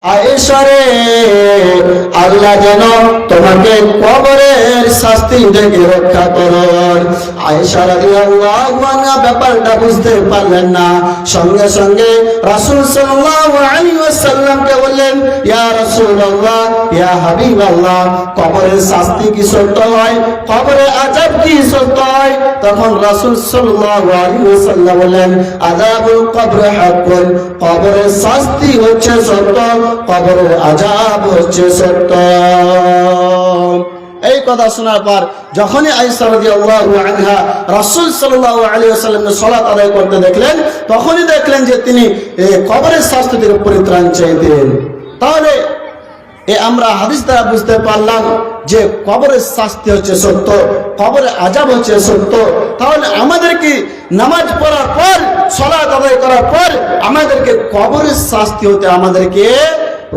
আয়েশা রে, আল্লাহ যেন তোমাকে কবরের শাস্তি থেকে রক্ষা করেন। আয়েশা রাদিয়াল্লাহু আনহা ব্যাপারটা বুঝতে পারলেন না, সঙ্গে সঙ্গে রাসূল সাল্লাল্লাহু আলাইহি ওয়াসাল্লামকে বললেন, ইয়া রাসূলুল্লাহ, ইয়া হাবিবাল্লাহ, কবরের শাস্তি কি সত্য হয়? কবরের আযাব কি সত্য হয়? তখন রাসূল সাল্লাল্লাহু আলাইহি ওয়াসাল্লাম বললেন, আযাবুল কবর হাক্কুন, কবরের শাস্তি হচ্ছে সত্য, কবরের আযাব হচ্ছে সত্য। এই কথা শোনার পর যখনই আয়েশা রাদিয়াল্লাহু আনহা রাসূল সাল্লাল্লাহু আলাইহি ওয়াসাল্লামের সালাত আদায় করতে দেখলেন, তখনই দেখলেন যে তিনি কবরের শাস্তি থেকে পরিত্রাণ চাইতেন। তাহলে আমরা হাদিস দ্বারা বুঝতে পারলাম যে কবরের শাস্তি হচ্ছে সত্য, কবরের আযাব হচ্ছে সত্য। তাহলে আমাদেরকে নামাজ পড়ার পর, সালাত আদায় করার পর আমাদেরকে কবরের শাস্তি হতে আমাদেরকে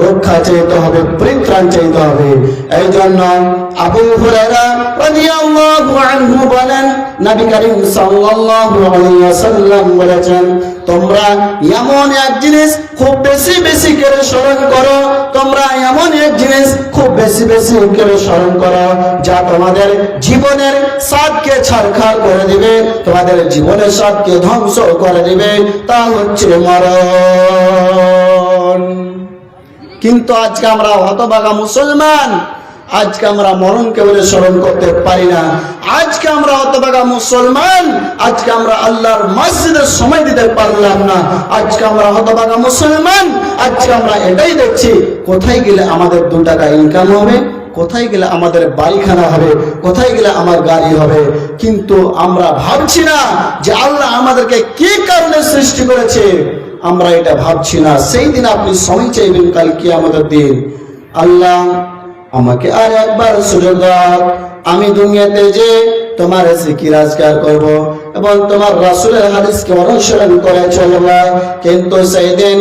রক্ষা চাইতে হবে, পরিত্রাণ চাইতে হবে। এই জন্য আবু হুরায়রা রাদিয়াল্লাহু আনহু বলেন, নবী করিম সাল্লাল্লাহু আলাইহি ওয়াসাল্লাম বলেছেন, তোমরা এমন এক জিনিস খুব বেশি বেশি করে স্মরণ করো, তোমরা এমন এক জিনিস খুব বেশি বেশি করে স্মরণ করো যা তোমাদের জীবনের স্বাদকে ছারখার করে দিবে, তোমাদের জীবনের স্বাদকে ধ্বংস করে দিবে, তা হচ্ছে মরণ। কিন্তু আজকে আমরা হতভাগা মুসলমান, আজকে আমরা মরণকে বলে স্মরণ করতে পারি না। আজকে আমরা হতভাগা মুসলমান, আজকে আমরা আল্লাহর মসজিদে সময় দিতে পারলাম না। আজকে আমরা হতভাগা মুসলমান, আজকে আমরা এটাই দেখছি কোথায় গেলে আমাদের 2 টাকা ইনকাম হবে, কোথায় গেলে আমাদের বাড়িখানা হবে, কোথায় গেলে আমার গাড়ি হবে। কিন্তু আমরা ভাবছি না যে আল্লাহ আমাদেরকে কি কারণে সৃষ্টি করেছে, আমরা এটা ভাবছি না। সেই দিন আপনি সময় চাইবেন, কাল কিয়ামতের দিন, আল্লাহ আমাকে আর একবার সুযোগ দাও, আমি দুনিয়াতে যে তোমার জিকির আজকার করব এবং তোমার রাসূলের হাদিসকে অনুসরণ করে চলব। কিন্তু সেই দিন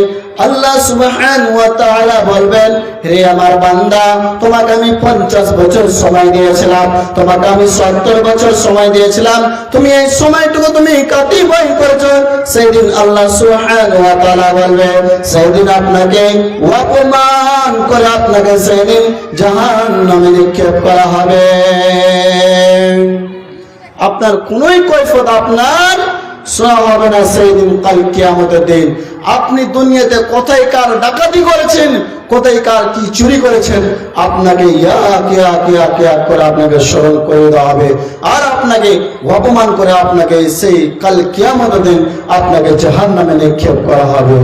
আল্লাহ সুবহানাহু ওয়া তাআলা বলবেন, হে আমার বান্দা, তোমাকে আমি 50 বছর সময় দিয়েছিলাম, তোমাকে আমি 70 বছর সময় দিয়েছিলাম, তুমি এই সময়টুকু তুমি কাটিবাই করেছো। সেই দিন আল্লাহ সুবহানাহু ওয়া তাআলা বলবেন, সেই দিন আপনাকে অপমান করে আপনাকে সেই দিন জাহান্নামে নিক্ষেপ করা হবে। আপনার কোনোই কৈফিয়ত আপনার শোনা হবে না সেই দিন, কাল কিয়ামতের দিন। আপনি দুনিয়াতে কোথায় কার ডাকাতি করেছেন, কোথায় কার কি চুরি করেছেন, আপনাকে করে আপনাকে স্মরণ করে দেওয়া হবে, আর আপনাকে অপমান করে আপনাকে সেই কাল কিয়ামতের দিন আপনাকে জাহান্নামে নিক্ষেপ করা হবে।